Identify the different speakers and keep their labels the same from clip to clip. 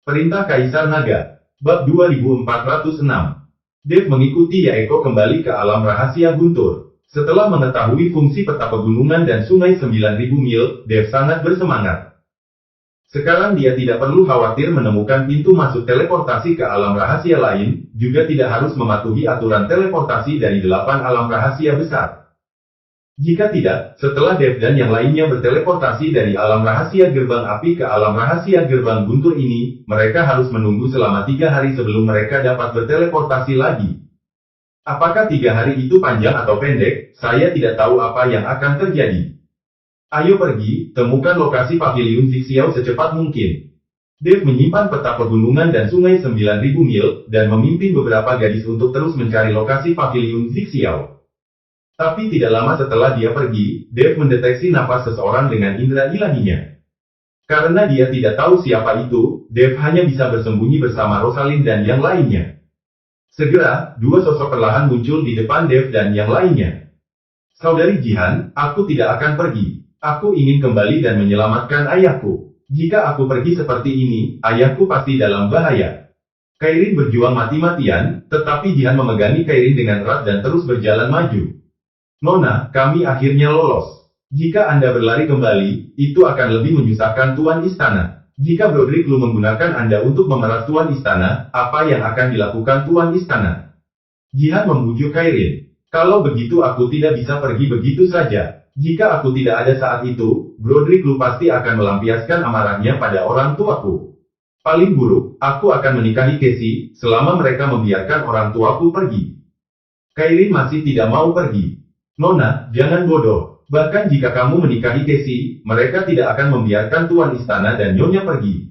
Speaker 1: Perintah Kaisar Naga. Bab 2406. Dev mengikuti Yaeko kembali ke alam rahasia Guntur. Setelah mengetahui fungsi peta pegunungan dan sungai 9.000 mil, Dev sangat bersemangat. Sekarang dia tidak perlu khawatir menemukan pintu masuk teleportasi ke alam rahasia lain, juga tidak harus mematuhi aturan teleportasi dari 8 alam rahasia besar. Jika tidak, setelah Dev dan yang lainnya berteleportasi dari alam rahasia gerbang api ke alam rahasia gerbang Guntur ini, mereka harus menunggu selama 3 hari sebelum mereka dapat berteleportasi lagi. Apakah 3 hari itu panjang atau pendek, saya tidak tahu apa yang akan terjadi. Ayo pergi, temukan lokasi paviliun Zixiao secepat mungkin. Dev menyimpan peta pegunungan dan sungai 9.000 mil, dan memimpin beberapa gadis untuk terus mencari lokasi paviliun Zixiao. Tapi tidak lama setelah dia pergi, Dev mendeteksi napas seseorang dengan indera ilahinya. Karena dia tidak tahu siapa itu, Dev hanya bisa bersembunyi bersama Rosalind dan yang lainnya. Segera, 2 sosok perlahan muncul di depan Dev dan yang lainnya. Saudari Jihan, aku tidak akan pergi. Aku ingin kembali dan menyelamatkan ayahku. Jika aku pergi seperti ini, ayahku pasti dalam bahaya. Kairin berjuang mati-matian, tetapi Jihan memegangi Kairin dengan erat dan terus berjalan maju. Nona, kami akhirnya lolos. Jika Anda berlari kembali, itu akan lebih menyusahkan Tuan Istana. Jika Broderick Lu menggunakan Anda untuk memeras Tuan Istana, apa yang akan dilakukan Tuan Istana? Jihan membujuk Kairin. Kalau begitu aku tidak bisa pergi begitu saja. Jika aku tidak ada saat itu, Broderick Lu pasti akan melampiaskan amarahnya pada orang tuaku. Paling buruk, aku akan menikahi Cassie, selama mereka membiarkan orang tuaku pergi. Kairin masih tidak mau pergi. Nona, jangan bodoh. Bahkan jika kamu menikahi Cassie, mereka tidak akan membiarkan Tuan Istana dan Nyonya pergi.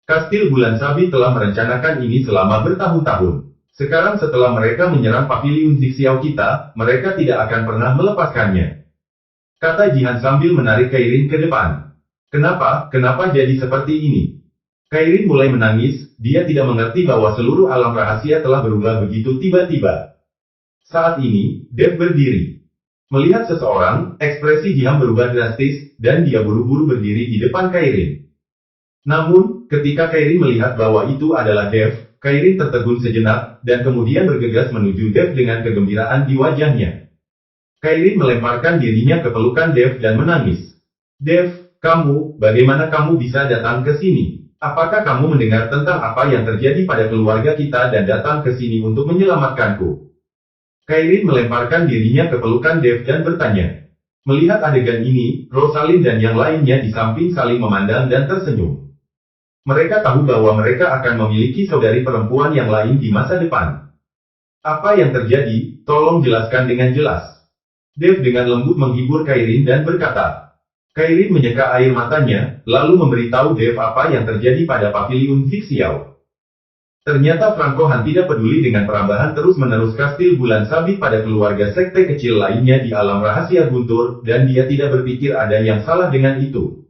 Speaker 1: Kastil Bulan Sabit telah merencanakan ini selama bertahun-tahun. Sekarang setelah mereka menyerang paviliun Zixiao kita, mereka tidak akan pernah melepaskannya. Kata Jihan sambil menarik Kairin ke depan. Kenapa jadi seperti ini? Kairin mulai menangis, dia tidak mengerti bahwa seluruh alam rahasia telah berubah begitu tiba-tiba. Saat ini, Dev berdiri. Melihat seseorang, ekspresi Jihan berubah drastis, dan dia buru-buru berdiri di depan Kairin. Namun, ketika Kairin melihat bahwa itu adalah Dev, Kairin tertegun sejenak, dan kemudian bergegas menuju Dev dengan kegembiraan di wajahnya. Kairin melemparkan dirinya ke pelukan Dev dan menangis. Dev, kamu, bagaimana kamu bisa datang ke sini? Apakah kamu mendengar tentang apa yang terjadi pada keluarga kita dan datang ke sini untuk menyelamatkanku? Kairin melemparkan dirinya ke pelukan Dev dan bertanya. Melihat adegan ini, Rosalind dan yang lainnya di samping saling memandang dan tersenyum. Mereka tahu bahwa mereka akan memiliki saudari perempuan yang lain di masa depan. Apa yang terjadi, tolong jelaskan dengan jelas. Dev dengan lembut menghibur Kairin dan berkata. Kairin menyeka air matanya, lalu memberitahu Dev apa yang terjadi pada paviliun Zixiao. Ternyata Franco Han tidak peduli dengan perambahan terus-menerus Kastil Bulan Sabit pada keluarga sekte kecil lainnya di alam rahasia Guntur, dan dia tidak berpikir ada yang salah dengan itu.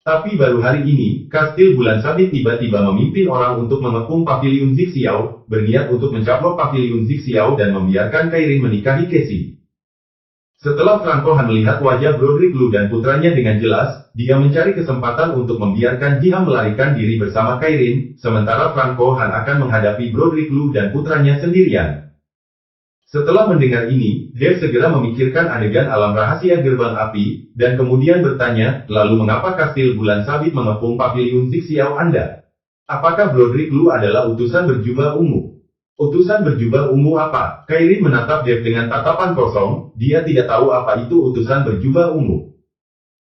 Speaker 1: Tapi baru hari ini, Kastil Bulan Sabit tiba-tiba memimpin orang untuk mengepung paviliun Zixiao, berniat untuk mencaplok paviliun Zixiao dan membiarkan Kairin menikahi Cassie. Setelah Franco Han melihat wajah Broderick Lu dan putranya dengan jelas, dia mencari kesempatan untuk membiarkan Jihan melarikan diri bersama Kairin, sementara Franco Han akan menghadapi Broderick Lu dan putranya sendirian. Setelah mendengar ini, Dev segera memikirkan adegan alam rahasia gerbang api, dan kemudian bertanya, lalu mengapa Kastil Bulan Sabit mengepung paviliun Zixiao Anda? Apakah Broderick Lu adalah utusan berjubah ungu? Utusan berjubah ungu apa? Kairin menatap Dev dengan tatapan kosong, dia tidak tahu apa itu utusan berjubah ungu.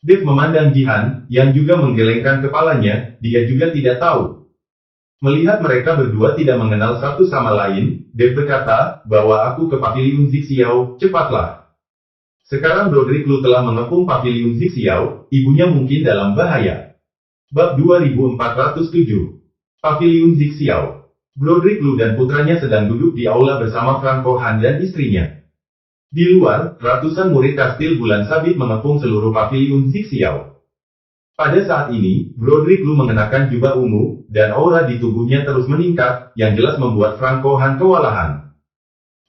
Speaker 1: Dev memandang Jihan, yang juga menggelengkan kepalanya, dia juga tidak tahu. Melihat mereka berdua tidak mengenal satu sama lain, Dev berkata, bawa aku ke paviliun Zixiao, cepatlah. Sekarang Broderick Lu telah mengepung paviliun Zixiao, ibunya mungkin dalam bahaya. Bab 2407. Paviliun Zixiao. Broderick Lu dan putranya sedang duduk di aula bersama Franco Han dan istrinya. Di luar, ratusan murid Kastil Bulan Sabit mengepung seluruh paviliun Zixiao. Pada saat ini, Broderick Lu mengenakan jubah ungu, dan aura di tubuhnya terus meningkat, yang jelas membuat Franco Han kewalahan.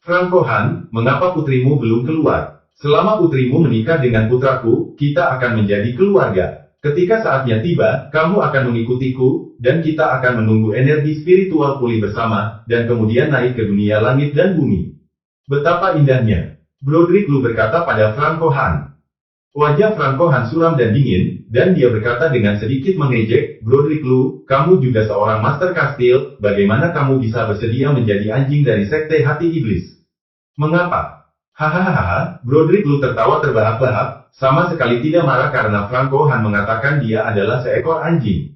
Speaker 1: Franco Han, mengapa putrimu belum keluar? Selama putrimu menikah dengan putraku, kita akan menjadi keluarga. Ketika saatnya tiba, kamu akan mengikutiku, dan kita akan menunggu energi spiritual pulih bersama, dan kemudian naik ke dunia langit dan bumi. Betapa indahnya. Broderick Lu berkata pada Franco Han. Wajah Franco Han suram dan dingin, dan dia berkata dengan sedikit mengejek, Broderick Lu, kamu juga seorang Master Kastil, bagaimana kamu bisa bersedia menjadi anjing dari Sekte Hati Iblis? Mengapa? Hahaha, Broderick Lu tertawa terbahak-bahak, sama sekali tidak marah karena Franco Han mengatakan dia adalah seekor anjing.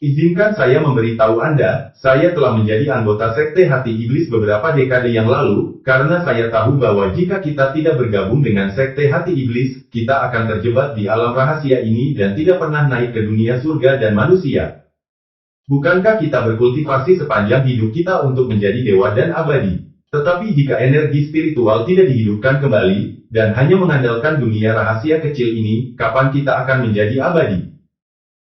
Speaker 1: Izinkan saya memberitahu Anda, saya telah menjadi anggota Sekte Hati Iblis beberapa dekade yang lalu, karena saya tahu bahwa jika kita tidak bergabung dengan Sekte Hati Iblis, kita akan terjebak di alam rahasia ini dan tidak pernah naik ke dunia surga dan manusia. Bukankah kita berkultivasi sepanjang hidup kita untuk menjadi dewa dan abadi? Tetapi jika energi spiritual tidak dihidupkan kembali, dan hanya mengandalkan dunia rahasia kecil ini, kapan kita akan menjadi abadi?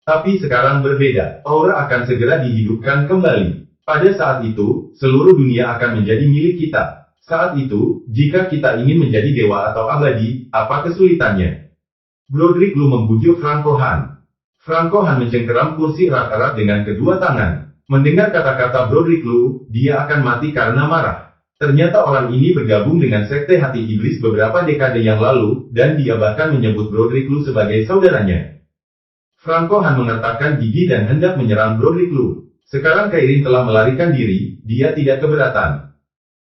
Speaker 1: Tapi sekarang berbeda, aura akan segera dihidupkan kembali. Pada saat itu, seluruh dunia akan menjadi milik kita. Saat itu, jika kita ingin menjadi dewa atau abadi, apa kesulitannya? Broderick Lu membujuk Franco Han. Franco Han mencengkeram kursi erat-erat dengan kedua tangan. Mendengar kata-kata Broderick Lu, dia akan mati karena marah. Ternyata orang ini bergabung dengan Sekte Hati Iblis beberapa dekade yang lalu, dan dia bahkan menyebut Broderick Lu sebagai saudaranya. Franco Han mengertakkan gigi dan hendak menyerang Broderick Lu. Sekarang Kairin telah melarikan diri, dia tidak keberatan.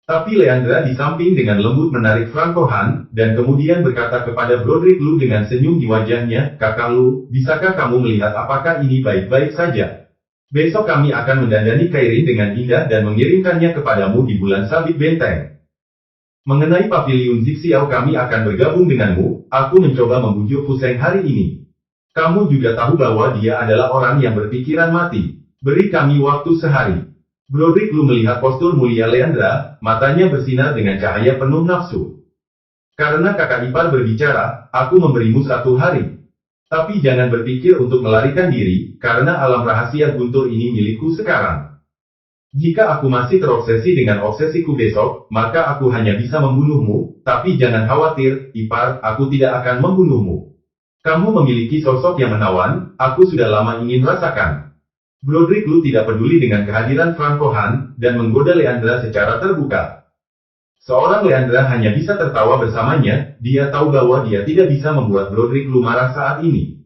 Speaker 1: Tapi Leandra di samping dengan lembut menarik Franco Han, dan kemudian berkata kepada Broderick Lu dengan senyum di wajahnya, Kakak Lu, bisakah kamu melihat apakah ini baik-baik saja? Besok kami akan mendandani Kairin dengan indah dan mengirimkannya kepadamu di bulan sabit benteng. Mengenai pavilion Zixiao kami akan bergabung denganmu, aku mencoba membujuk Fuseng hari ini. Kamu juga tahu bahwa dia adalah orang yang berpikiran mati. Beri kami waktu sehari. Broderick Lu melihat postur mulia Leandra, matanya bersinar dengan cahaya penuh nafsu. Karena kakak ipar berbicara, aku memberimu 1 hari. Tapi jangan berpikir untuk melarikan diri, karena alam rahasia guntur ini milikku sekarang. Jika aku masih terobsesi dengan obsesiku besok, maka aku hanya bisa membunuhmu, tapi jangan khawatir, ipar, aku tidak akan membunuhmu. Kamu memiliki sosok yang menawan, aku sudah lama ingin rasakan. Broderick Lu tidak peduli dengan kehadiran Franco Han, dan menggoda Leandra secara terbuka. Seorang Leandra hanya bisa tertawa bersamanya, dia tahu bahwa dia tidak bisa membuat Broderick Lu marah saat ini.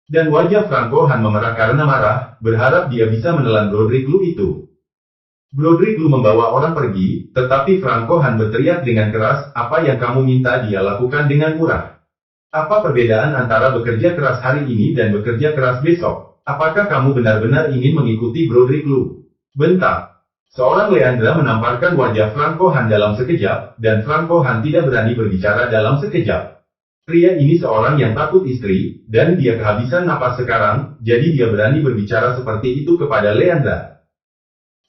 Speaker 1: Dan wajah Franco Han memerah karena marah, berharap dia bisa menelan Broderick Lu itu. Broderick Lu membawa orang pergi, tetapi Franco Han berteriak dengan keras, apa yang kamu minta dia lakukan dengan murah? Apa perbedaan antara bekerja keras hari ini dan bekerja keras besok? Apakah kamu benar-benar ingin mengikuti Broderick Lu? Bentak. Seorang Leandra menamparkan wajah Franco Han dalam sekejap, dan Franco Han tidak berani berbicara dalam sekejap. Pria ini seorang yang takut istri, dan dia kehabisan napas sekarang, jadi dia berani berbicara seperti itu kepada Leandra.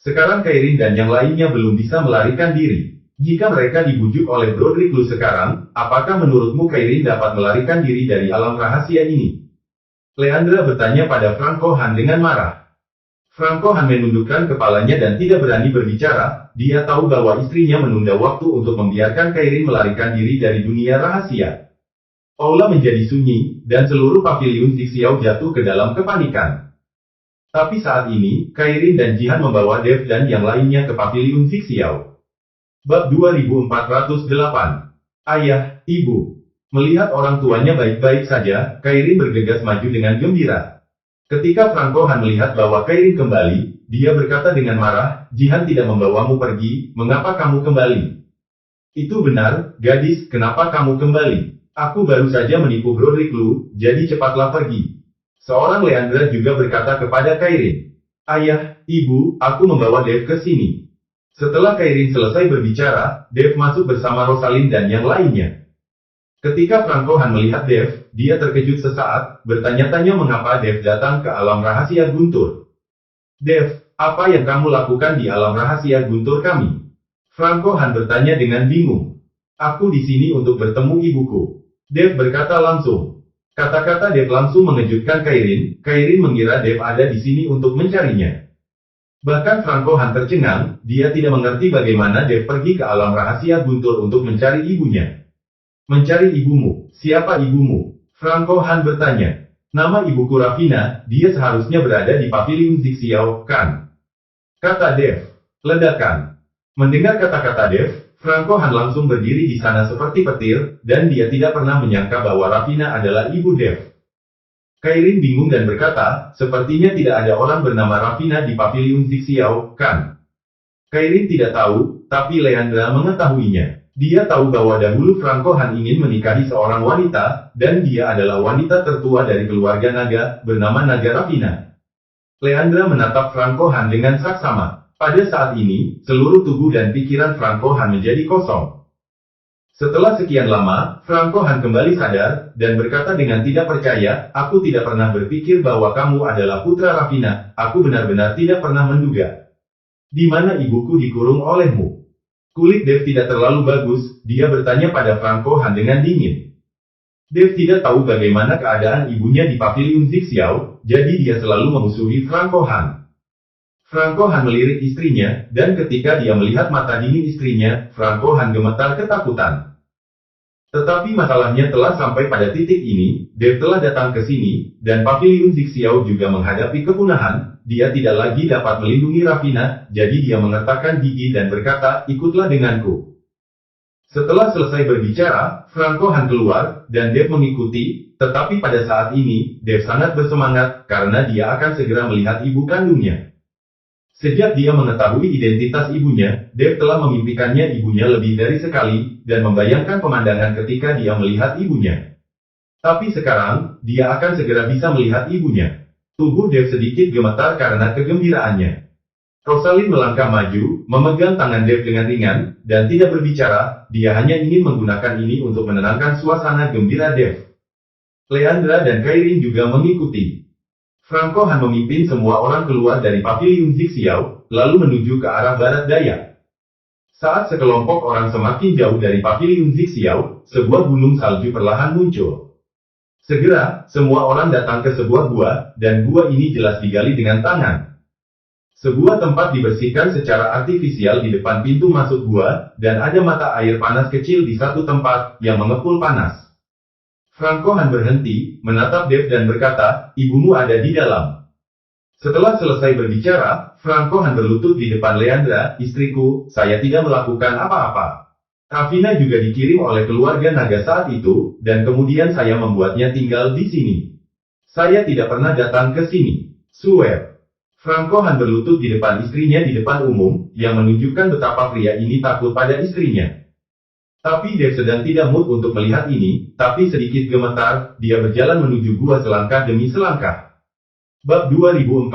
Speaker 1: Sekarang Kairin dan yang lainnya belum bisa melarikan diri. Jika mereka dibujuk oleh Broderick Lu sekarang, apakah menurutmu Kairin dapat melarikan diri dari alam rahasia ini? Leandra bertanya pada Franco Han dengan marah. Franco Han menundukkan kepalanya dan tidak berani berbicara, dia tahu bahwa istrinya menunda waktu untuk membiarkan Kairin melarikan diri dari dunia rahasia. Aula menjadi sunyi, dan seluruh pavilion Zixiao jatuh ke dalam kepanikan. Tapi saat ini, Kairin dan Jihan membawa Dev dan yang lainnya ke pavilion Zixiao. Bab 2408. Ayah, Ibu. Melihat orang tuanya baik-baik saja, Kairin bergegas maju dengan gembira. Ketika Franco Han melihat bahwa Kairin kembali, dia berkata dengan marah, Jihan tidak membawamu pergi, mengapa kamu kembali? Itu benar, gadis, kenapa kamu kembali? Aku baru saja menipu Broderick Lu, jadi cepatlah pergi. Seorang Leandra juga berkata kepada Kairin. Ayah, Ibu, aku membawa Dev ke sini. Setelah Kairin selesai berbicara, Dev masuk bersama Rosalind dan yang lainnya. Ketika Franco Han melihat Dev, dia terkejut sesaat, bertanya-tanya mengapa Dev datang ke alam rahasia guntur. Dev, apa yang kamu lakukan di alam rahasia guntur kami? Franco Han bertanya dengan bingung. Aku di sini untuk bertemu ibuku. Dev berkata langsung. Kata-kata Dev langsung mengejutkan Kairin, Kairin mengira Dev ada di sini untuk mencarinya. Bahkan Franco Han tercengang, dia tidak mengerti bagaimana Dev pergi ke alam rahasia guntur untuk mencari ibunya. Mencari ibumu, siapa ibumu? Franco Han bertanya. Nama ibuku Ravina, dia seharusnya berada di paviliun Zixiao, kan? Kata Dev. Ledakan. Mendengar kata-kata Dev, Franco Han langsung berdiri di sana seperti petir, dan dia tidak pernah menyangka bahwa Ravina adalah ibu Dev. Kairin bingung dan berkata, sepertinya tidak ada orang bernama Ravina di paviliun Zixiao, kan? Kairin tidak tahu, tapi Leandra mengetahuinya. Dia tahu bahwa dahulu Franco Han ingin menikahi seorang wanita, dan dia adalah wanita tertua dari keluarga naga, bernama Naga Ravina. Leandra menatap Franco Han dengan saksama. Pada saat ini, seluruh tubuh dan pikiran Franco Han menjadi kosong. Setelah sekian lama, Franco Han kembali sadar, dan berkata dengan tidak percaya, aku tidak pernah berpikir bahwa kamu adalah putra Ravina, aku benar-benar tidak pernah menduga. Di mana ibuku dikurung olehmu? Kulit Dev tidak terlalu bagus, dia bertanya pada Franco Han dengan dingin. Dev tidak tahu bagaimana keadaan ibunya di paviliun Zixiao, jadi dia selalu memusuhi Franco Han. Franco Han melirik istrinya, dan ketika dia melihat mata dingin istrinya, Franco Han gemetar ketakutan. Tetapi masalahnya telah sampai pada titik ini, Dev telah datang ke sini, dan paviliun Zixiao juga menghadapi kepunahan. Dia tidak lagi dapat melindungi Ravina, jadi dia mengertakkan gigi dan berkata, ikutlah denganku. Setelah selesai berbicara, Franco Han keluar, dan Dev mengikuti, tetapi pada saat ini, Dev sangat bersemangat, karena dia akan segera melihat ibu kandungnya. Sejak dia mengetahui identitas ibunya, Dev telah memimpikannya ibunya lebih dari sekali, dan membayangkan pemandangan ketika dia melihat ibunya. Tapi sekarang, dia akan segera bisa melihat ibunya. Tubuh Dev sedikit gemetar karena kegembiraannya. Rosalind melangkah maju, memegang tangan Dev dengan ringan, dan tidak berbicara, dia hanya ingin menggunakan ini untuk menenangkan suasana gembira Dev. Leandra dan Kairin juga mengikuti. Franco Han memimpin semua orang keluar dari paviliun Zixiao, lalu menuju ke arah barat daya. Saat sekelompok orang semakin jauh dari paviliun Zixiao, sebuah gunung salju perlahan muncul. Segera, semua orang datang ke sebuah gua, dan gua ini jelas digali dengan tangan. Sebuah tempat dibersihkan secara artifisial di depan pintu masuk gua, dan ada mata air panas kecil di satu tempat, yang mengepul panas. Franco Han berhenti, menatap Dev dan berkata, ibumu ada di dalam. Setelah selesai berbicara, Franco Han berlutut di depan Leandra, istriku, saya tidak melakukan apa-apa. Ravina juga dikirim oleh keluarga naga saat itu, dan kemudian saya membuatnya tinggal di sini. Saya tidak pernah datang ke sini. Swear. Franco Han berlutut di depan istrinya di depan umum, yang menunjukkan betapa pria ini takut pada istrinya. Tapi Dev sedang tidak mood untuk melihat ini, tapi sedikit gemetar, dia berjalan menuju gua selangkah demi selangkah. Bab 2409.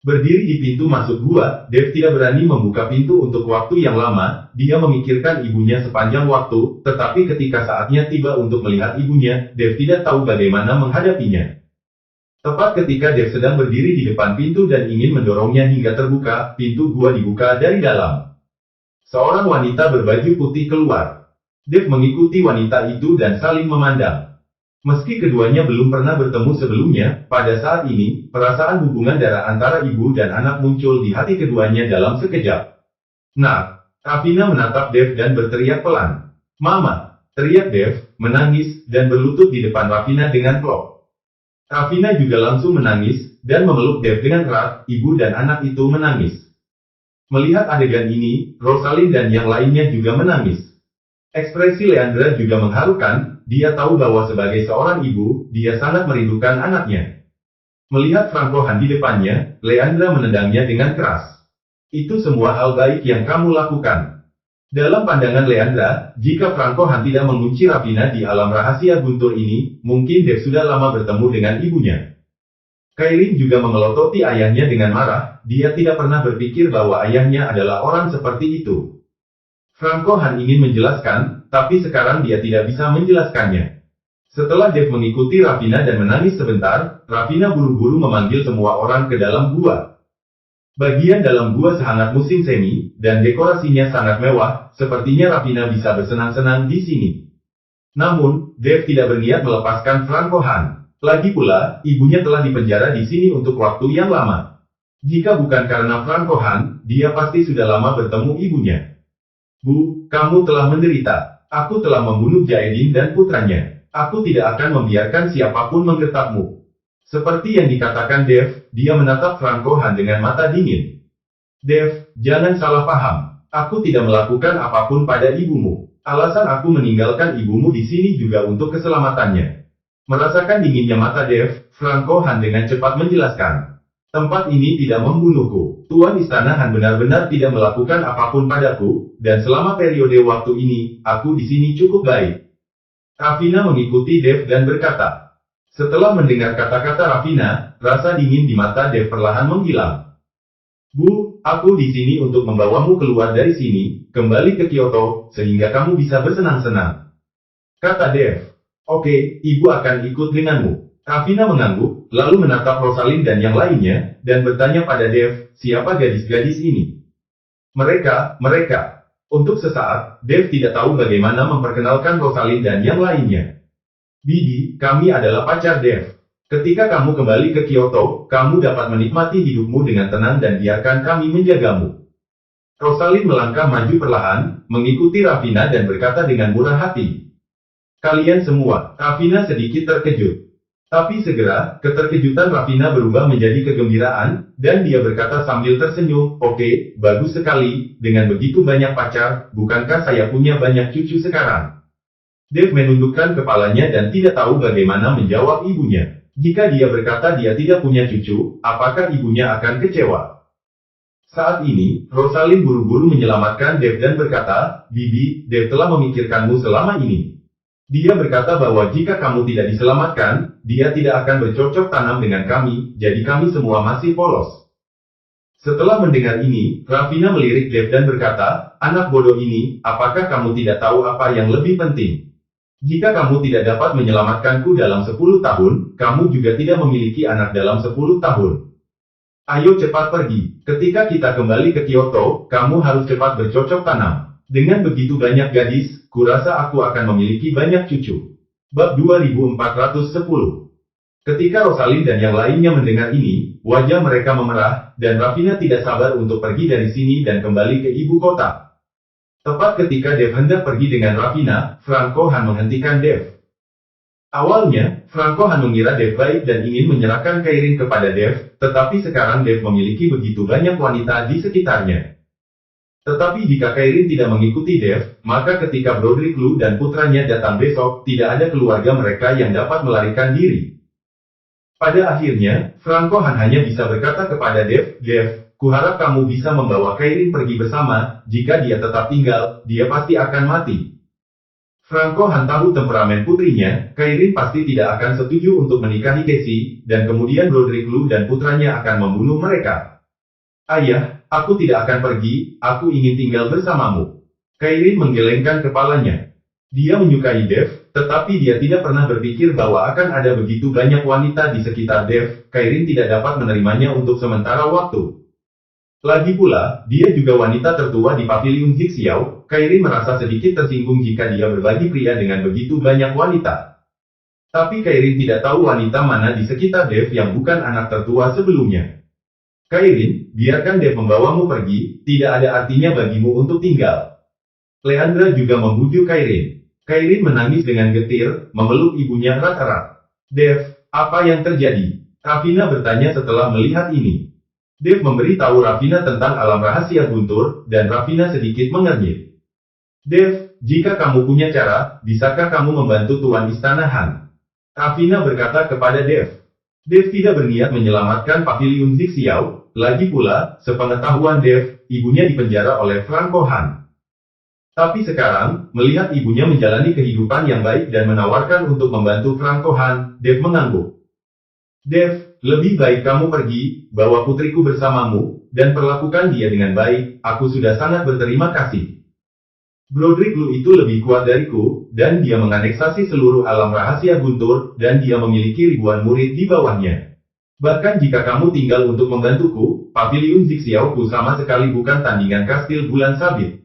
Speaker 1: Berdiri di pintu masuk gua, Dev tidak berani membuka pintu untuk waktu yang lama, dia memikirkan ibunya sepanjang waktu, tetapi ketika saatnya tiba untuk melihat ibunya, Dev tidak tahu bagaimana menghadapinya. Tepat ketika Dev sedang berdiri di depan pintu dan ingin mendorongnya hingga terbuka, pintu gua dibuka dari dalam. Seorang wanita berbaju putih keluar. Dev mengikuti wanita itu dan saling memandang. Meski keduanya belum pernah bertemu sebelumnya, pada saat ini, perasaan hubungan darah antara ibu dan anak muncul di hati keduanya dalam sekejap. Nah, Ravina menatap Dev dan berteriak pelan. Mama! Teriak Dev, menangis, dan berlutut di depan Ravina dengan plok. Ravina juga langsung menangis, dan memeluk Dev dengan erat, ibu dan anak itu menangis. Melihat adegan ini, Rosalind dan yang lainnya juga menangis. Ekspresi Leandra juga mengharukan, dia tahu bahwa sebagai seorang ibu, dia sangat merindukan anaknya. Melihat Franco Han di depannya, Leandra menendangnya dengan keras. Itu semua hal baik yang kamu lakukan. Dalam pandangan Leandra, jika Franco Han tidak mengunci Ravina di alam rahasia guntur ini, mungkin Dev sudah lama bertemu dengan ibunya. Kairin juga memelototi ayahnya dengan marah, dia tidak pernah berpikir bahwa ayahnya adalah orang seperti itu. Franco Han ingin menjelaskan, tapi sekarang dia tidak bisa menjelaskannya. Setelah Dev mengikuti Ravina dan menangis sebentar, Ravina buru-buru memanggil semua orang ke dalam gua. Bagian dalam gua sehangat musim semi, dan dekorasinya sangat mewah, sepertinya Ravina bisa bersenang-senang di sini. Namun, Dev tidak berniat melepaskan Franco Han. Lagi pula, ibunya telah dipenjara di sini untuk waktu yang lama. Jika bukan karena Franco Han, dia pasti sudah lama bertemu ibunya. Bu, kamu telah menderita. Aku telah membunuh Jaedin dan putranya. Aku tidak akan membiarkan siapapun menggertakmu. Seperti yang dikatakan Dev, dia menatap Franco Han dengan mata dingin. Dev, jangan salah paham. Aku tidak melakukan apapun pada ibumu. Alasan aku meninggalkan ibumu di sini juga untuk keselamatannya. Merasakan dinginnya mata Dev, Franco Han dengan cepat menjelaskan. Tempat ini tidak membunuhku. Tuan Istana Han benar-benar tidak melakukan apapun padaku, dan selama periode waktu ini, aku di sini cukup baik. Ravina mengikuti Dev dan berkata. Setelah mendengar kata-kata Ravina, rasa dingin di mata Dev perlahan menghilang. Bu, aku di sini untuk membawamu keluar dari sini, kembali ke Kyoto, sehingga kamu bisa bersenang-senang. Kata Dev. Oke, ibu akan ikut denganmu. Ravina mengangguk, lalu menatap Rosalind dan yang lainnya, dan bertanya pada Dev, siapa gadis-gadis ini? Mereka. Untuk sesaat, Dev tidak tahu bagaimana memperkenalkan Rosalind dan yang lainnya. Bibi, kami adalah pacar Dev. Ketika kamu kembali ke Kyoto, kamu dapat menikmati hidupmu dengan tenang dan biarkan kami menjagamu. Rosalind melangkah maju perlahan, mengikuti Ravina dan berkata dengan murah hati. Kalian semua, Ravina sedikit terkejut. Tapi segera, keterkejutan Ravina berubah menjadi kegembiraan, dan dia berkata sambil tersenyum, oke, bagus sekali, dengan begitu banyak pacar, bukankah saya punya banyak cucu sekarang? Dev menundukkan kepalanya dan tidak tahu bagaimana menjawab ibunya. Jika dia berkata dia tidak punya cucu, apakah ibunya akan kecewa? Saat ini, Rosalind buru-buru menyelamatkan Dev dan berkata, Bibi, Dev telah memikirkanmu selama ini. Dia berkata bahwa jika kamu tidak diselamatkan, dia tidak akan bercocok tanam dengan kami, jadi kami semua masih polos. Setelah mendengar ini, Ravina melirik Dev dan berkata, anak bodoh ini, apakah kamu tidak tahu apa yang lebih penting? Jika kamu tidak dapat menyelamatkanku dalam 10 tahun, kamu juga tidak memiliki anak dalam 10 tahun. Ayo cepat pergi. Ketika kita kembali ke Kyoto, kamu harus cepat bercocok tanam. Dengan begitu banyak gadis, kurasa aku akan memiliki banyak cucu. Bab 2410. Ketika Rosalind dan yang lainnya mendengar ini, wajah mereka memerah, dan Ravina tidak sabar untuk pergi dari sini dan kembali ke ibu kota. Tepat ketika Dev hendak pergi dengan Ravina, Franco Han menghentikan Dev. Awalnya, Franco Han mengira Dev baik dan ingin menyerahkan Kairin kepada Dev, tetapi sekarang Dev memiliki begitu banyak wanita di sekitarnya. Tetapi jika Kairin tidak mengikuti Dev, maka ketika Broderick Lu dan putranya datang besok, tidak ada keluarga mereka yang dapat melarikan diri. Pada akhirnya, Franco Han hanya bisa berkata kepada Dev, Dev, kuharap kamu bisa membawa Kairin pergi bersama, jika dia tetap tinggal, dia pasti akan mati. Franco Han tahu temperamen putrinya, Kairin pasti tidak akan setuju untuk menikahi Casey, dan kemudian Broderick Lu dan putranya akan membunuh mereka. Ayah, aku tidak akan pergi, aku ingin tinggal bersamamu. Kairin menggelengkan kepalanya. Dia menyukai Dev, tetapi dia tidak pernah berpikir bahwa akan ada begitu banyak wanita di sekitar Dev, Kairin tidak dapat menerimanya untuk sementara waktu. Lagi pula, dia juga wanita tertua di paviliun Zixiao, Kairin merasa sedikit tersinggung jika dia berbagi pria dengan begitu banyak wanita. Tapi Kairin tidak tahu wanita mana di sekitar Dev yang bukan anak tertua sebelumnya. Kairin, biarkan Dev membawamu pergi, tidak ada artinya bagimu untuk tinggal. Leandra juga membujuk Kairin. Kairin menangis dengan getir, memeluk ibunya erat-erat. Dev, apa yang terjadi? Ravina bertanya setelah melihat ini. Dev memberitahu Ravina tentang alam rahasia Guntur, dan Ravina sedikit mengernyit. Dev, jika kamu punya cara, bisakah kamu membantu Tuan Istana Han? Ravina berkata kepada Dev. Dev tidak berniat menyelamatkan paviliun Zixiao, lagi pula, sepengetahuan Dev, ibunya dipenjara oleh Franco Han. Tapi sekarang, melihat ibunya menjalani kehidupan yang baik dan menawarkan untuk membantu Franco Han, Dev mengangguk. Dev, lebih baik kamu pergi, bawa putriku bersamamu, dan perlakukan dia dengan baik, aku sudah sangat berterima kasih. Broderick Lu itu lebih kuat dariku, dan dia menganeksasi seluruh alam rahasia Guntur, dan dia memiliki ribuan murid di bawahnya. Bahkan jika kamu tinggal untuk membantuku, paviliun Zixiao-ku sama sekali bukan tandingan kastil bulan sabit.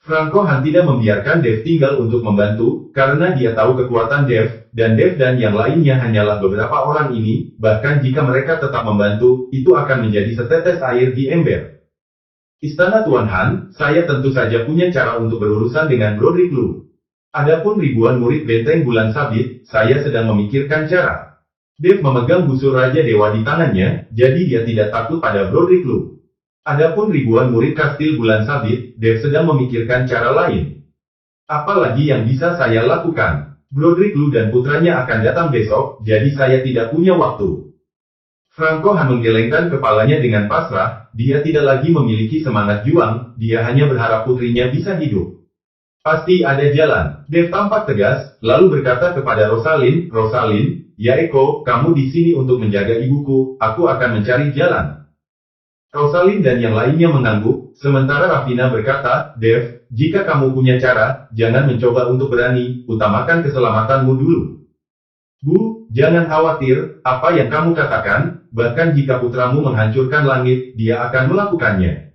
Speaker 1: Franco Han tidak membiarkan Dev tinggal untuk membantu, karena dia tahu kekuatan Dev, dan Dev dan yang lainnya hanyalah beberapa orang ini, bahkan jika mereka tetap membantu, itu akan menjadi setetes air di ember. Istana Tuan Han, saya tentu saja punya cara untuk berurusan dengan Broderick Lu. Adapun ribuan murid benteng bulan sabit, saya sedang memikirkan cara. Dave memegang busur Raja Dewa di tangannya, jadi dia tidak takut pada Broderick Lu. Adapun ribuan murid kastil bulan sabit, Dave sedang memikirkan cara lain. Apalagi yang bisa saya lakukan? Broderick Lu dan putranya akan datang besok, jadi saya tidak punya waktu. Franco Han menggelengkan kepalanya dengan pasrah, dia tidak lagi memiliki semangat juang, dia hanya berharap putrinya bisa hidup. Pasti ada jalan. Dave tampak tegas, lalu berkata kepada Rosalind, Rosalind, ya Eko, kamu di sini untuk menjaga ibuku, aku akan mencari jalan. Rosalind dan yang lainnya mengangguk, sementara Ravina berkata, Dave, jika kamu punya cara, jangan mencoba untuk berani, utamakan keselamatanmu dulu. Bu, jangan khawatir, apa yang kamu katakan, bahkan jika putramu menghancurkan langit, dia akan melakukannya.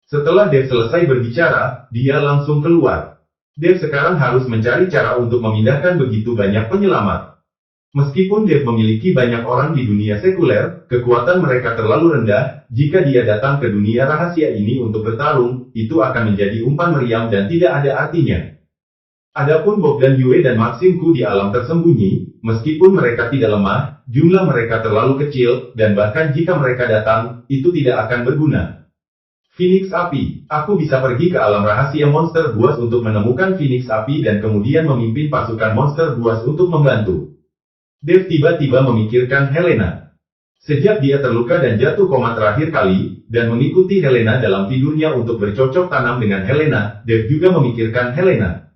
Speaker 1: Setelah Dave selesai berbicara, dia langsung keluar. Dave sekarang harus mencari cara untuk memindahkan begitu banyak penyelamat. Meskipun Dave memiliki banyak orang di dunia sekuler, kekuatan mereka terlalu rendah, jika dia datang ke dunia rahasia ini untuk bertarung, itu akan menjadi umpan meriam dan tidak ada artinya. Adapun Bob dan Yue dan Maxim Ku di alam tersembunyi, meskipun mereka tidak lemah, jumlah mereka terlalu kecil, dan bahkan jika mereka datang, itu tidak akan berguna. Phoenix Api, aku bisa pergi ke alam rahasia monster buas untuk menemukan Phoenix Api dan kemudian memimpin pasukan monster buas untuk membantu. Dave tiba-tiba memikirkan Helena. Sejak dia terluka dan jatuh koma terakhir kali, dan mengikuti Helena dalam tidurnya untuk bercocok tanam dengan Helena, Dave juga memikirkan Helena.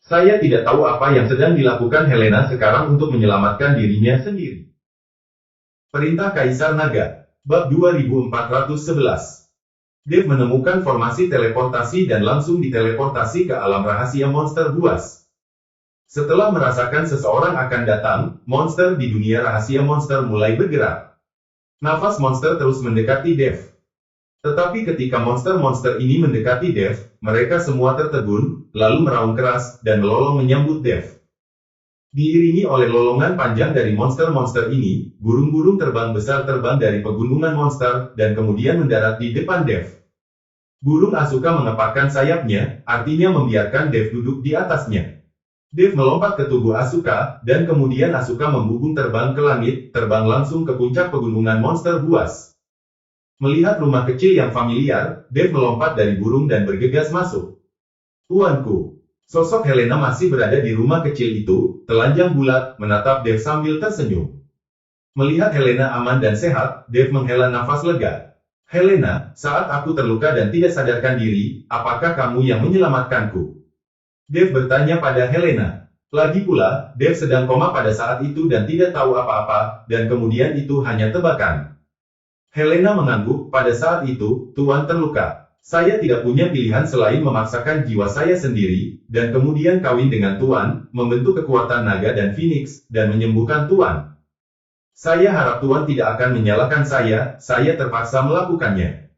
Speaker 1: Saya tidak tahu apa yang sedang dilakukan Helena sekarang untuk menyelamatkan dirinya sendiri. Perintah Kaisar Naga, Bab 2411. Dave menemukan formasi teleportasi dan langsung diteleportasi ke alam rahasia monster buas. Setelah merasakan seseorang akan datang, monster di dunia rahasia monster mulai bergerak. Nafas monster terus mendekati Dave. Tetapi ketika monster-monster ini mendekati Dave, mereka semua tertegun, lalu meraung keras, dan melolong menyambut Dave. Diiringi oleh lolongan panjang dari monster-monster ini, burung-burung terbang besar terbang dari pegunungan monster, dan kemudian mendarat di depan Dave. Burung Asuka mengepakkan sayapnya, artinya membiarkan Dave duduk di atasnya. Dave melompat ke tubuh Asuka, dan kemudian Asuka membubung terbang ke langit, terbang langsung ke puncak pegunungan monster buas. Melihat rumah kecil yang familiar, Dave melompat dari burung dan bergegas masuk. Tuanku, sosok Helena masih berada di rumah kecil itu, telanjang bulat, menatap Dave sambil tersenyum. Melihat Helena aman dan sehat, Dave menghela nafas lega. Helena, saat aku terluka dan tidak sadarkan diri, apakah kamu yang menyelamatkanku? Dave bertanya pada Helena. Lagi pula, Dave sedang koma pada saat itu dan tidak tahu apa-apa, dan kemudian itu hanya tebakan. Helena mengangguk, pada saat itu, Tuan terluka. Saya tidak punya pilihan selain memaksakan jiwa saya sendiri, dan kemudian kawin dengan Tuan, membentuk kekuatan naga dan Phoenix, dan menyembuhkan Tuan. Saya harap Tuan tidak akan menyalahkan saya terpaksa melakukannya.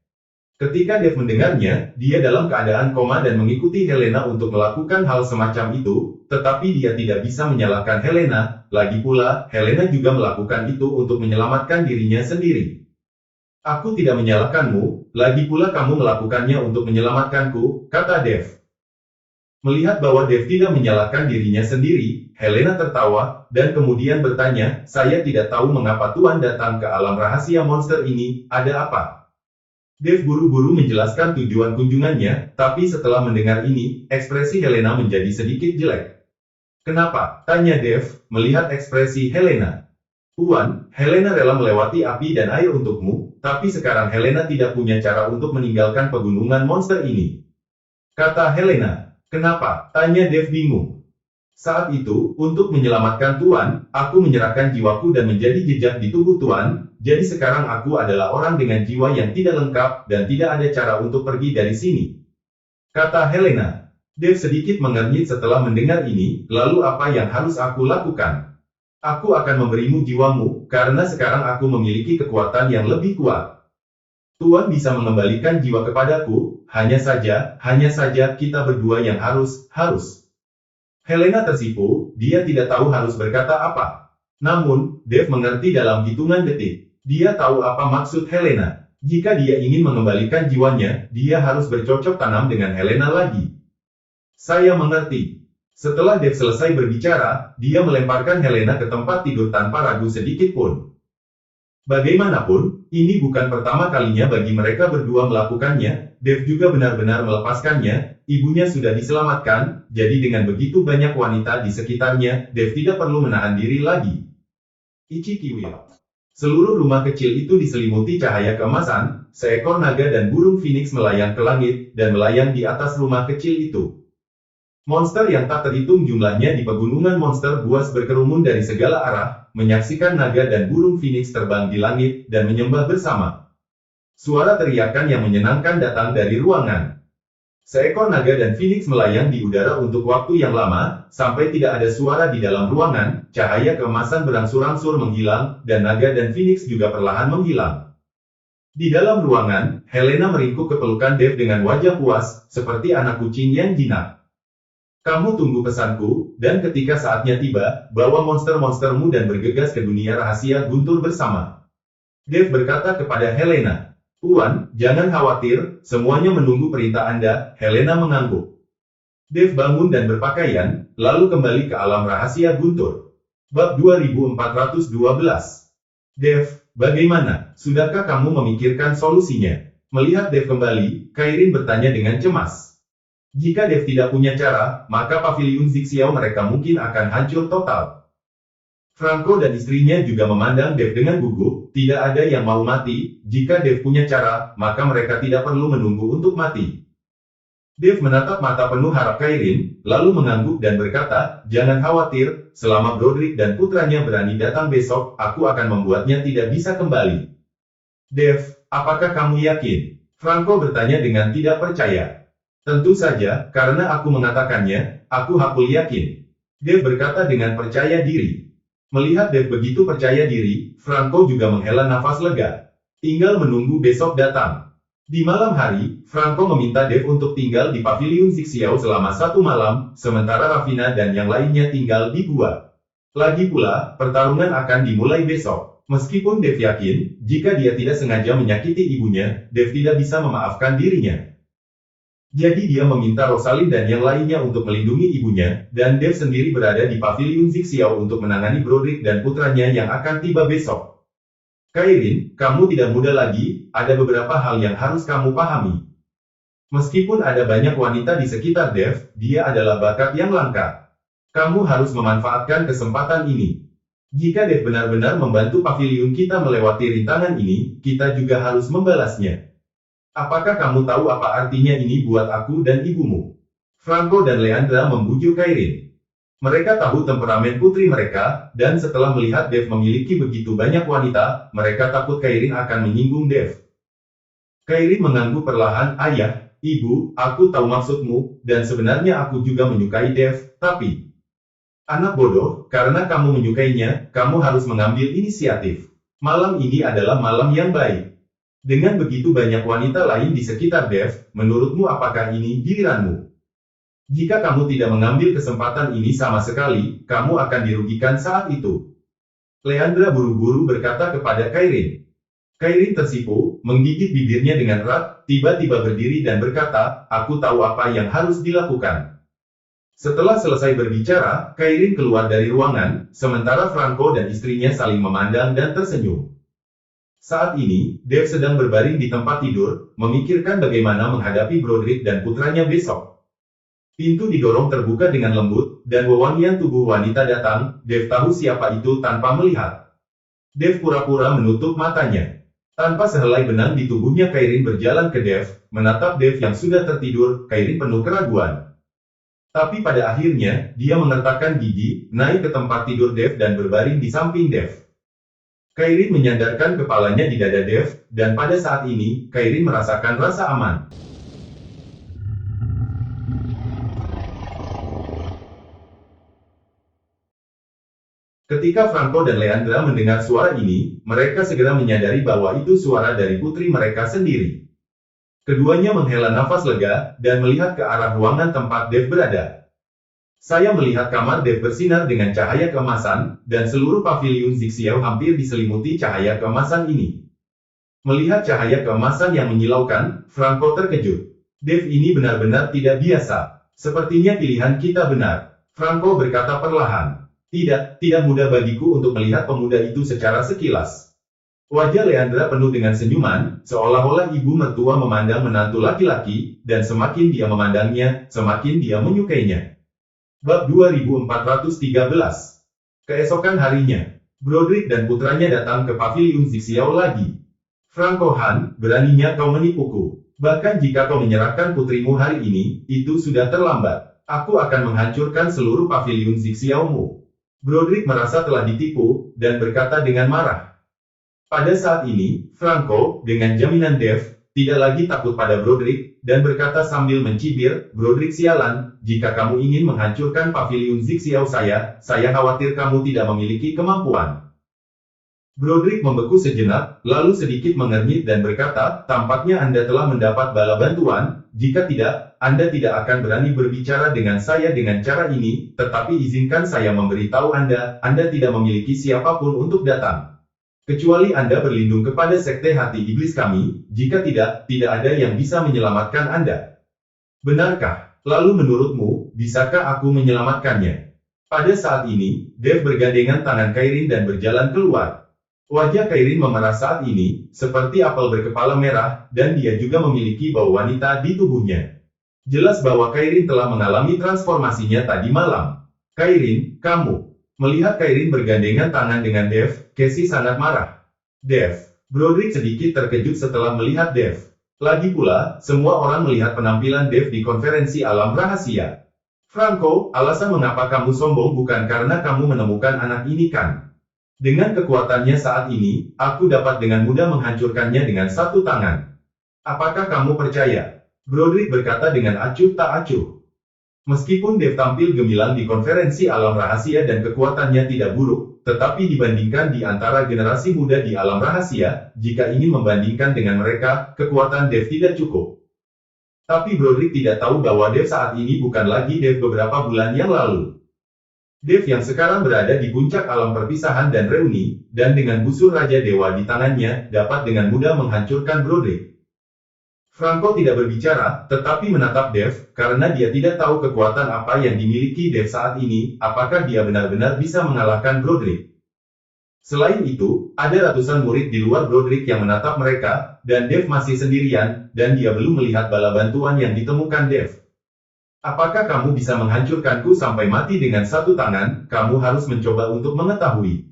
Speaker 1: Ketika Dave mendengarnya, dia dalam keadaan koma dan mengikuti Helena untuk melakukan hal semacam itu, tetapi dia tidak bisa menyalahkan Helena, lagi pula, Helena juga melakukan itu untuk menyelamatkan dirinya sendiri. Aku tidak menyalahkanmu, lagi pula kamu melakukannya untuk menyelamatkanku, kata Dave. Melihat bahwa Dave tidak menyalahkan dirinya sendiri, Helena tertawa, dan kemudian bertanya, saya tidak tahu mengapa Tuan datang ke alam rahasia monster ini, ada apa? Dave buru-buru menjelaskan tujuan kunjungannya, tapi setelah mendengar ini, ekspresi Helena menjadi sedikit jelek. Kenapa? Tanya Dave, melihat ekspresi Helena. Tuan, Helena rela melewati api dan air untukmu, tapi sekarang Helena tidak punya cara untuk meninggalkan pegunungan monster ini. Kata Helena. Kenapa? Tanya Dave bingung. Saat itu, untuk menyelamatkan Tuan, aku menyerahkan jiwaku dan menjadi jejak di tubuh Tuan, jadi sekarang aku adalah orang dengan jiwa yang tidak lengkap, dan tidak ada cara untuk pergi dari sini. Kata Helena. Dave sedikit mengernyit setelah mendengar ini, lalu apa yang harus aku lakukan? Aku akan memberimu jiwamu, karena sekarang aku memiliki kekuatan yang lebih kuat. Tuan bisa mengembalikan jiwa kepadaku, hanya saja kita berdua yang harus. Helena tersipu, dia tidak tahu harus berkata apa. Namun, Dave mengerti dalam hitungan detik. Dia tahu apa maksud Helena. Jika dia ingin mengembalikan jiwanya, dia harus bercocok tanam dengan Helena lagi. Saya mengerti. Setelah Dev selesai berbicara, dia melemparkan Helena ke tempat tidur tanpa ragu sedikit pun. Bagaimanapun, ini bukan pertama kalinya bagi mereka berdua melakukannya. Dev juga benar-benar melepaskannya. Ibunya sudah diselamatkan, jadi dengan begitu banyak wanita di sekitarnya, Dev tidak perlu menahan diri lagi. Ichikiwil. Seluruh rumah kecil itu diselimuti cahaya keemasan. Seekor naga dan burung phoenix melayang ke langit, dan melayang di atas rumah kecil itu. Monster yang tak terhitung jumlahnya di pegunungan monster buas berkerumun dari segala arah, menyaksikan naga dan burung phoenix terbang di langit, dan menyembah bersama. Suara teriakan yang menyenangkan datang dari ruangan. Seekor naga dan phoenix melayang di udara untuk waktu yang lama, sampai tidak ada suara di dalam ruangan, cahaya keemasan berangsur-angsur menghilang, dan naga dan phoenix juga perlahan menghilang. Di dalam ruangan, Helena meringkuk kepelukan Dev dengan wajah puas, seperti anak kucing yang jinak. Kamu tunggu pesanku, dan ketika saatnya tiba, bawa monster-monstermu dan bergegas ke dunia rahasia guntur bersama. Dev berkata kepada Helena. Tuan, jangan khawatir, semuanya menunggu perintah Anda. Helena mengangguk. Dev bangun dan berpakaian, lalu kembali ke alam rahasia guntur. Bab 2412. Dev, bagaimana? Sudahkah kamu memikirkan solusinya? Melihat Dev kembali, Kairin bertanya dengan cemas. Jika Dev tidak punya cara, maka paviliun Zixiao mereka mungkin akan hancur total. Franco dan istrinya juga memandang Dev dengan gugup. Tidak ada yang mau mati. Jika Dev punya cara, maka mereka tidak perlu menunggu untuk mati. Dev menatap mata penuh harap Kairin, lalu mengangguk dan berkata, jangan khawatir, selama Broderick dan putranya berani datang besok, aku akan membuatnya tidak bisa kembali. Dev, apakah kamu yakin? Franco bertanya dengan tidak percaya. Tentu saja, karena aku mengatakannya, aku hakul yakin. Dev berkata dengan percaya diri. Melihat Dev begitu percaya diri, Franco juga menghela nafas lega. Tinggal menunggu besok datang. Di malam hari, Franco meminta Dev untuk tinggal di paviliun Zixiao selama 1 malam, sementara Ravina dan yang lainnya tinggal di gua. Lagi pula, pertarungan akan dimulai besok. Meskipun Dev yakin, jika dia tidak sengaja menyakiti ibunya, Dev tidak bisa memaafkan dirinya. Jadi dia meminta Rosalind dan yang lainnya untuk melindungi ibunya, dan Dev sendiri berada di paviliun Zixiao untuk menangani Broderick dan putranya yang akan tiba besok. Kairin, kamu tidak muda lagi, ada beberapa hal yang harus kamu pahami. Meskipun ada banyak wanita di sekitar Dev, dia adalah bakat yang langka. Kamu harus memanfaatkan kesempatan ini. Jika Dev benar-benar membantu paviliun kita melewati rintangan ini, kita juga harus membalasnya. Apakah kamu tahu apa artinya ini buat aku dan ibumu? Franco dan Leandra membujuk Kairin. Mereka tahu temperamen putri mereka, dan setelah melihat Dev memiliki begitu banyak wanita, mereka takut Kairin akan menyinggung Dev. Kairin mengangguk perlahan, ayah, ibu, aku tahu maksudmu, dan sebenarnya aku juga menyukai Dev, tapi... Anak bodoh, karena kamu menyukainya, kamu harus mengambil inisiatif. Malam ini adalah malam yang baik. Dengan begitu banyak wanita lain di sekitar Dev, menurutmu apakah ini giliranmu? Jika kamu tidak mengambil kesempatan ini sama sekali, kamu akan dirugikan saat itu. Leandra buru-buru berkata kepada Kairin. Kairin tersipu, menggigit bibirnya dengan erat, tiba-tiba berdiri dan berkata, aku tahu apa yang harus dilakukan. Setelah selesai berbicara, Kairin keluar dari ruangan, sementara Franco dan istrinya saling memandang dan tersenyum. Saat ini, Dev sedang berbaring di tempat tidur, memikirkan bagaimana menghadapi Broderick dan putranya besok. Pintu didorong terbuka dengan lembut, dan wewangian tubuh wanita datang. Dev tahu siapa itu tanpa melihat. Dev pura-pura menutup matanya. Tanpa sehelai benang di tubuhnya Kairin berjalan ke Dev, menatap Dev yang sudah tertidur. Kairin penuh keraguan. Tapi pada akhirnya, dia mengertakkan gigi, naik ke tempat tidur Dev dan berbaring di samping Dev. Kairin menyandarkan kepalanya di dada Dev, dan pada saat ini, Kairin merasakan rasa aman. Ketika Franco dan Leandra mendengar suara ini, mereka segera menyadari bahwa itu suara dari putri mereka sendiri. Keduanya menghela nafas lega, dan melihat ke arah ruangan tempat Dev berada. Saya melihat kamar Dev bersinar dengan cahaya keemasan, dan seluruh paviliun Zixiao hampir diselimuti cahaya keemasan ini. Melihat cahaya keemasan yang menyilaukan, Franco terkejut. Dev ini benar-benar tidak biasa. Sepertinya pilihan kita benar. Franco berkata perlahan. Tidak mudah bagiku untuk melihat pemuda itu secara sekilas. Wajah Leandra penuh dengan senyuman, seolah-olah ibu mertua memandang menantu laki-laki, dan semakin dia memandangnya, semakin dia menyukainya. Bab 2413. Keesokan harinya, Broderick dan putranya datang ke paviliun Zixiao lagi. Franco Han, beraninya kau menipuku. Bahkan jika kau menyerahkan putrimu hari ini, itu sudah terlambat. Aku akan menghancurkan seluruh paviliun Zixiao-mu. Broderick merasa telah ditipu, dan berkata dengan marah. Pada saat ini, Franco, dengan jaminan Dev, tidak lagi takut pada Broderick, dan berkata sambil mencibir, Broderick sialan, jika kamu ingin menghancurkan paviliun Zixiao saya khawatir kamu tidak memiliki kemampuan. Broderick membeku sejenak, lalu sedikit mengernyit dan berkata, tampaknya Anda telah mendapat bala bantuan, jika tidak, Anda tidak akan berani berbicara dengan saya dengan cara ini, tetapi izinkan saya memberitahu Anda tidak memiliki siapapun untuk datang. Kecuali Anda berlindung kepada sekte hati iblis kami, jika tidak ada yang bisa menyelamatkan Anda. Benarkah? Lalu menurutmu, bisakah aku menyelamatkannya? Pada saat ini, Dev bergandengan tangan Kairin dan berjalan keluar. Wajah Kairin memerah saat ini, seperti apel berkepala merah, dan dia juga memiliki bau wanita di tubuhnya. Jelas bahwa Kairin telah mengalami transformasinya tadi malam. Kairin, kamu. Melihat Kairin bergandengan tangan dengan Dev, Cassie sangat marah. Dev. Broderick sedikit terkejut setelah melihat Dev. Lagi pula, semua orang melihat penampilan Dev di konferensi alam rahasia. Franco, alasan mengapa kamu sombong bukan karena kamu menemukan anak ini kan? Dengan kekuatannya saat ini, aku dapat dengan mudah menghancurkannya dengan satu tangan. Apakah kamu percaya? Broderick berkata dengan acuh tak acuh. Meskipun Dev tampil gemilang di konferensi alam rahasia dan kekuatannya tidak buruk, tetapi dibandingkan di antara generasi muda di alam rahasia, jika ingin membandingkan dengan mereka, kekuatan Dev tidak cukup. Tapi Broderick tidak tahu bahwa Dev saat ini bukan lagi Dev beberapa bulan yang lalu. Dev yang sekarang berada di puncak alam perpisahan dan reuni, dan dengan busur Raja Dewa di tangannya, dapat dengan mudah menghancurkan Broderick. Franco tidak berbicara, tetapi menatap Dev, karena dia tidak tahu kekuatan apa yang dimiliki Dev saat ini, apakah dia benar-benar bisa mengalahkan Broderick. Selain itu, ada ratusan murid di luar Broderick yang menatap mereka, dan Dev masih sendirian, dan dia belum melihat bala bantuan yang ditemukan Dev. Apakah kamu bisa menghancurkanku sampai mati dengan satu tangan? Kamu harus mencoba untuk mengetahui.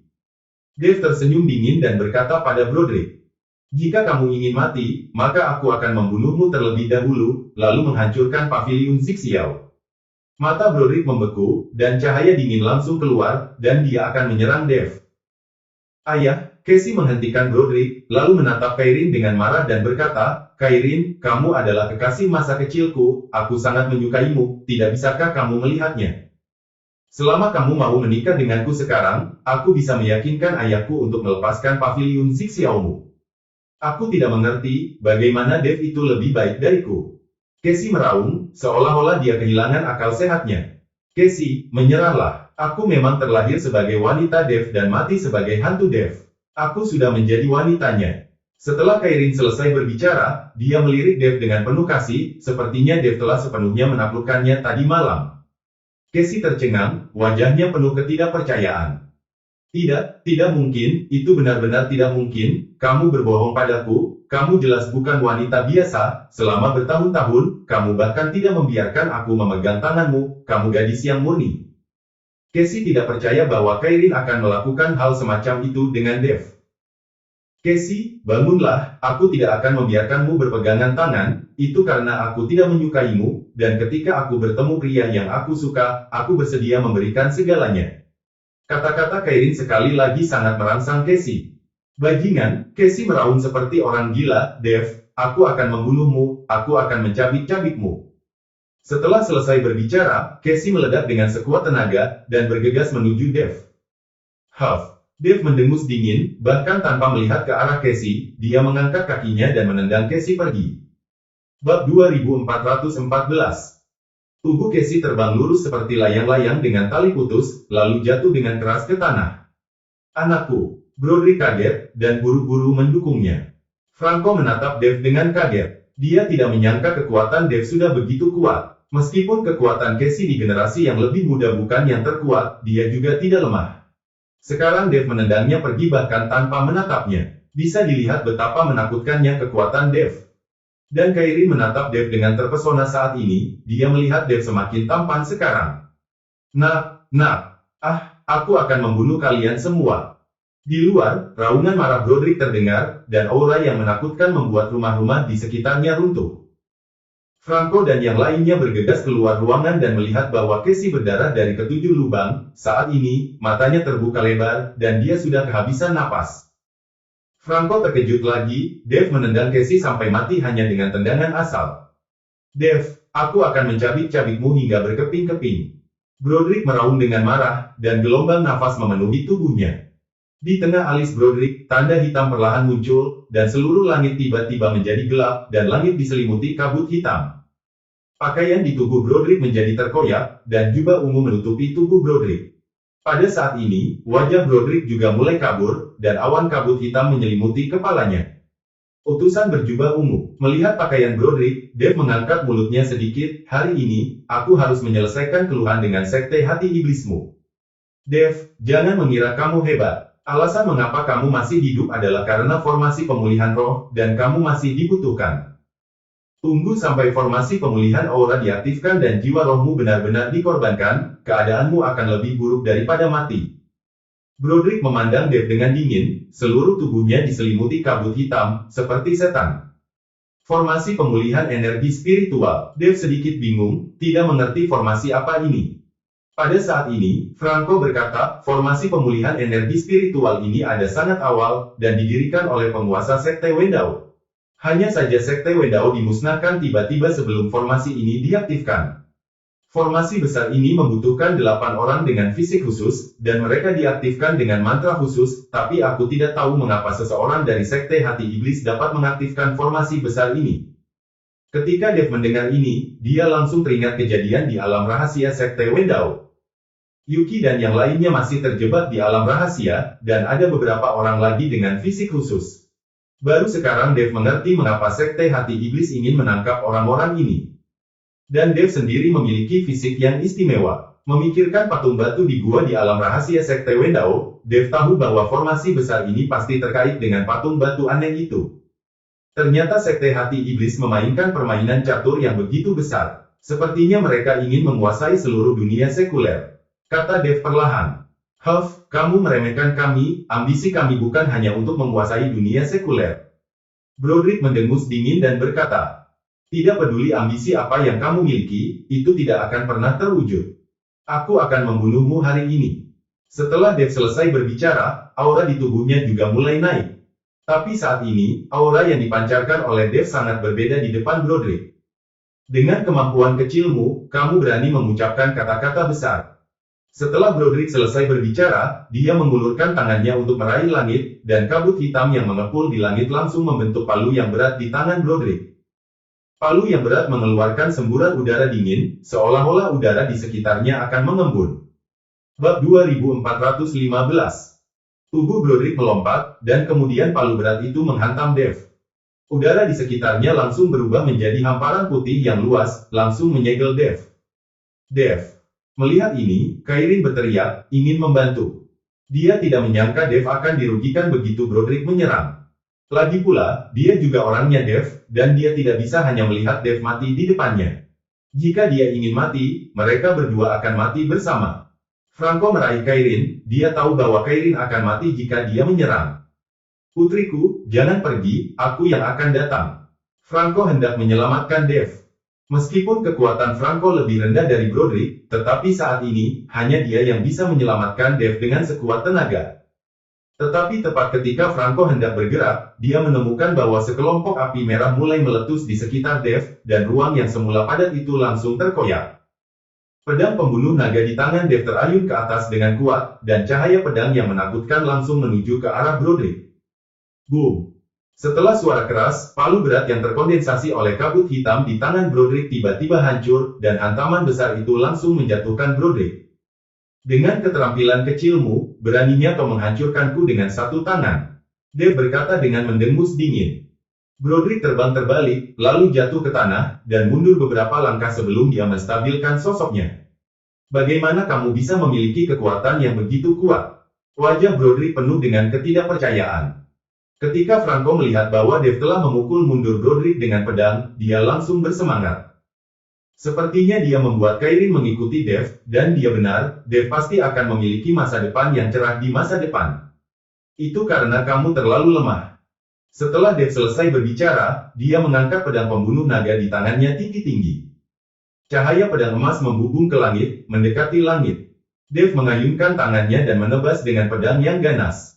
Speaker 1: Dev tersenyum dingin dan berkata pada Broderick. Jika kamu ingin mati, maka aku akan membunuhmu terlebih dahulu, lalu menghancurkan paviliun Zixiao. Mata Broderick membeku, dan cahaya dingin langsung keluar, dan dia akan menyerang Dev. Ayah, Cassie menghentikan Broderick, lalu menatap Kairin dengan marah dan berkata, Kairin, kamu adalah kekasih masa kecilku, aku sangat menyukaimu, tidak bisakah kamu melihatnya? Selama kamu mau menikah denganku sekarang, aku bisa meyakinkan ayahku untuk melepaskan paviliun Zixiao-mu. Aku tidak mengerti, bagaimana Dev itu lebih baik dariku. Cassie meraung, seolah-olah dia kehilangan akal sehatnya. Cassie, menyerahlah. Aku memang terlahir sebagai wanita Dev dan mati sebagai hantu Dev. Aku sudah menjadi wanitanya. Setelah Kairin selesai berbicara, dia melirik Dev dengan penuh kasih, sepertinya Dev telah sepenuhnya menaklukkannya tadi malam. Cassie tercengang, wajahnya penuh ketidakpercayaan. Tidak mungkin, itu benar-benar tidak mungkin, kamu berbohong padaku, kamu jelas bukan wanita biasa, selama bertahun-tahun, kamu bahkan tidak membiarkan aku memegang tanganmu, kamu gadis yang murni. Cassie tidak percaya bahwa Kairin akan melakukan hal semacam itu dengan Dev. Cassie, bangunlah, aku tidak akan membiarkanmu berpegangan tangan, itu karena aku tidak menyukaimu, dan ketika aku bertemu pria yang aku suka, aku bersedia memberikan segalanya. Kata-kata Kairin sekali lagi sangat merangsang Cassie. Bajingan, Cassie meraung seperti orang gila, Dev, aku akan membunuhmu, aku akan mencabik-cabikmu. Setelah selesai berbicara, Cassie meledak dengan sekuat tenaga, dan bergegas menuju Dev. Huff, Dev mendengus dingin, bahkan tanpa melihat ke arah Cassie, dia mengangkat kakinya dan menendang Cassie pergi. Bab 2414. Tubuh Cassie terbang lurus seperti layang-layang dengan tali putus, lalu jatuh dengan keras ke tanah. Anakku, Broderick kaget, dan buru-buru mendukungnya. Franco menatap Dev dengan kaget. Dia tidak menyangka kekuatan Dev sudah begitu kuat. Meskipun kekuatan Casey di generasi yang lebih muda bukan yang terkuat, dia juga tidak lemah. Sekarang Dave menendangnya pergi bahkan tanpa menatapnya. Bisa dilihat betapa menakutkannya kekuatan Dave. Dan Kairi menatap Dave dengan terpesona saat ini, dia melihat Dave semakin tampan sekarang. Aku akan membunuh kalian semua. Di luar, raungan marah Broderick terdengar, dan aura yang menakutkan membuat rumah-rumah di sekitarnya runtuh. Franco dan yang lainnya bergegas keluar ruangan dan melihat bahwa Casey berdarah dari ketujuh lubang. Saat ini, matanya terbuka lebar, dan dia sudah kehabisan napas. Franco terkejut lagi. Dave menendang Casey sampai mati hanya dengan tendangan asal. Dave, aku akan mencabik-cabikmu hingga berkeping-keping. Broderick meraung dengan marah, dan gelombang nafas memenuhi tubuhnya. Di tengah alis Broderick, tanda hitam perlahan muncul, dan seluruh langit tiba-tiba menjadi gelap, dan langit diselimuti kabut hitam. Pakaian di tubuh Broderick menjadi terkoyak, dan jubah ungu menutupi tubuh Broderick. Pada saat ini, wajah Broderick juga mulai kabur, dan awan kabut hitam menyelimuti kepalanya. Utusan berjubah ungu, melihat pakaian Broderick, Dave mengangkat mulutnya sedikit. Hari ini, aku harus menyelesaikan keluhan dengan sekte hati iblismu. Dave, jangan mengira kamu hebat. Alasan mengapa kamu masih hidup adalah karena formasi pemulihan roh, dan kamu masih dibutuhkan. Tunggu sampai formasi pemulihan aura diaktifkan dan jiwa rohmu benar-benar dikorbankan, keadaanmu akan lebih buruk daripada mati. Broderick memandang Dave dengan dingin, seluruh tubuhnya diselimuti kabut hitam, seperti setan. Formasi pemulihan energi spiritual. Dave sedikit bingung, tidak mengerti formasi apa ini. Pada saat ini, Franco berkata, formasi pemulihan energi spiritual ini ada sangat awal, dan didirikan oleh penguasa Sekte Wendao. Hanya saja Sekte Wendao dimusnahkan tiba-tiba sebelum formasi ini diaktifkan. Formasi besar ini membutuhkan 8 orang dengan fisik khusus, dan mereka diaktifkan dengan mantra khusus, tapi aku tidak tahu mengapa seseorang dari Sekte Hati Iblis dapat mengaktifkan formasi besar ini. Ketika Dave mendengar ini, dia langsung teringat kejadian di alam rahasia Sekte Wendao. Yuki dan yang lainnya masih terjebak di alam rahasia, dan ada beberapa orang lagi dengan fisik khusus. Baru sekarang Dave mengerti mengapa Sekte Hati Iblis ingin menangkap orang-orang ini. Dan Dave sendiri memiliki fisik yang istimewa. Memikirkan patung batu di gua di alam rahasia Sekte Wendao, Dave tahu bahwa formasi besar ini pasti terkait dengan patung batu aneh itu. Ternyata Sekte Hati Iblis memainkan permainan catur yang begitu besar. Sepertinya mereka ingin menguasai seluruh dunia sekuler. Kata Dave perlahan. Huff, kamu meremehkan kami, ambisi kami bukan hanya untuk menguasai dunia sekuler. Broderick mendengus dingin dan berkata, tidak peduli ambisi apa yang kamu miliki, itu tidak akan pernah terwujud. Aku akan membunuhmu hari ini. Setelah Dave selesai berbicara, aura di tubuhnya juga mulai naik. Tapi saat ini, aura yang dipancarkan oleh Dave sangat berbeda di depan Broderick. Dengan kemampuan kecilmu, kamu berani mengucapkan kata-kata besar. Setelah Broderick selesai berbicara, dia mengulurkan tangannya untuk meraih langit, dan kabut hitam yang mengepul di langit langsung membentuk palu yang berat di tangan Broderick. Palu yang berat mengeluarkan semburan udara dingin, seolah-olah udara di sekitarnya akan mengembun. Bab 2415. Tubuh Broderick melompat, dan kemudian palu berat itu menghantam Dave. Udara di sekitarnya langsung berubah menjadi hamparan putih yang luas, langsung menyegel Dave. Dave. Melihat ini, Kairin berteriak, ingin membantu. Dia tidak menyangka Dave akan dirugikan begitu Broderick menyerang. Lagi pula, dia juga orangnya Dave, dan dia tidak bisa hanya melihat Dave mati di depannya. Jika dia ingin mati, mereka berdua akan mati bersama. Franco meraih Kairin, dia tahu bahwa Kairin akan mati jika dia menyerang. Putriku, jangan pergi, aku yang akan datang. Franco hendak menyelamatkan Dave. Meskipun kekuatan Franco lebih rendah dari Broderick, tetapi saat ini, hanya dia yang bisa menyelamatkan Dave dengan sekuat tenaga. Tetapi tepat ketika Franco hendak bergerak, dia menemukan bahwa sekelompok api merah mulai meletus di sekitar Dave, dan ruang yang semula padat itu langsung terkoyak. Pedang pembunuh naga di tangan Dave terayun ke atas dengan kuat, dan cahaya pedang yang menakutkan langsung menuju ke arah Broderick. Boom! Setelah suara keras, palu berat yang terkondensasi oleh kabut hitam di tangan Broderick tiba-tiba hancur, dan hantaman besar itu langsung menjatuhkan Broderick. Dengan keterampilan kecilmu, beraninya kau menghancurkanku dengan satu tangan. Dave berkata dengan mendengus dingin. Broderick terbang terbalik, lalu jatuh ke tanah, dan mundur beberapa langkah sebelum dia menstabilkan sosoknya. Bagaimana kamu bisa memiliki kekuatan yang begitu kuat? Wajah Broderick penuh dengan ketidakpercayaan. Ketika Franco melihat bahwa Dave telah memukul mundur Broderick dengan pedang, dia langsung bersemangat. Sepertinya dia membuat Kairin mengikuti Dave, dan dia benar, Dave pasti akan memiliki masa depan yang cerah di masa depan. Itu karena kamu terlalu lemah. Setelah Dave selesai berbicara, dia mengangkat pedang pembunuh naga di tangannya tinggi-tinggi. Cahaya pedang emas membubung ke langit, mendekati langit. Dave mengayunkan tangannya dan menebas dengan pedang yang ganas.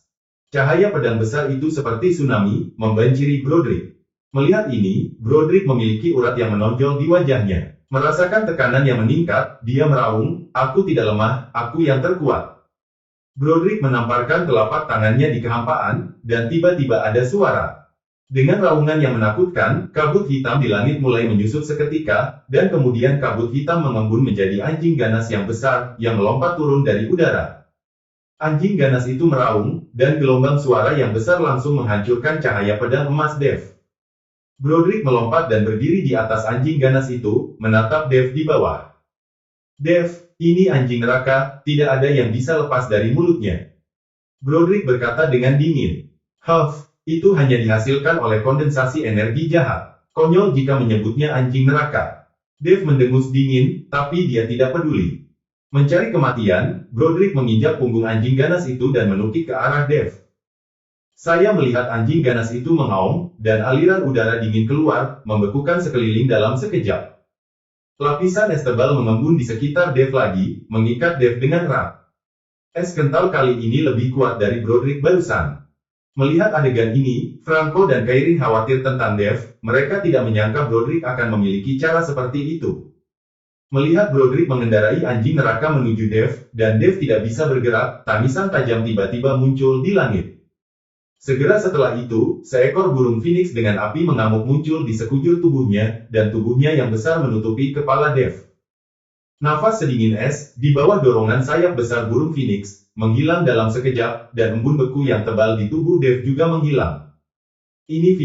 Speaker 1: Cahaya pedang besar itu seperti tsunami, membanjiri Broderick. Melihat ini, Broderick memiliki urat yang menonjol di wajahnya. Merasakan tekanan yang meningkat, dia meraung, "Aku tidak lemah, aku yang terkuat." Broderick menamparkan telapak tangannya di kehampaan, dan tiba-tiba ada suara. Dengan raungan yang menakutkan, kabut hitam di langit mulai menyusut seketika, dan kemudian kabut hitam mengembun menjadi anjing ganas yang besar, yang melompat turun dari udara. Anjing ganas itu meraung, dan gelombang suara yang besar langsung menghancurkan cahaya pedang emas Dave. Broderick melompat dan berdiri di atas anjing ganas itu, menatap Dave di bawah. "Dave, ini anjing neraka, tidak ada yang bisa lepas dari mulutnya." Broderick berkata dengan dingin. "Huff, itu hanya dihasilkan oleh kondensasi energi jahat. Konyol jika menyebutnya anjing neraka." Dave mendengus dingin, tapi dia tidak peduli. Mencari kematian, Broderick menginjak punggung anjing ganas itu dan menukik ke arah Dave. Saya melihat anjing ganas itu mengaum, dan aliran udara dingin keluar, membekukan sekeliling dalam sekejap. Lapisan es tebal mengembun di sekitar Dave lagi, mengikat Dave dengan erat. Es kental kali ini lebih kuat dari Broderick barusan. Melihat adegan ini, Franco dan Kairin khawatir tentang Dave, mereka tidak menyangka Broderick akan memiliki cara seperti itu. Melihat Broderick mengendarai anjing neraka menuju Dave, dan Dave tidak bisa bergerak, tangisan tajam tiba-tiba muncul di langit. Segera setelah itu, seekor burung phoenix dengan api mengamuk muncul di sekujur tubuhnya, dan tubuhnya yang besar menutupi kepala Dave. Nafas sedingin es, di bawah dorongan sayap besar burung phoenix, menghilang dalam sekejap, dan embun beku yang tebal di tubuh Dave juga menghilang. "Ini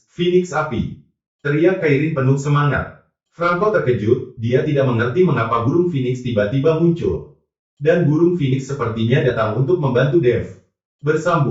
Speaker 1: Phoenix api!" teriak Kairin penuh semangat. Franco terkejut, dia tidak mengerti mengapa burung phoenix tiba-tiba muncul. Dan burung phoenix sepertinya datang untuk membantu Dave. Bersambung.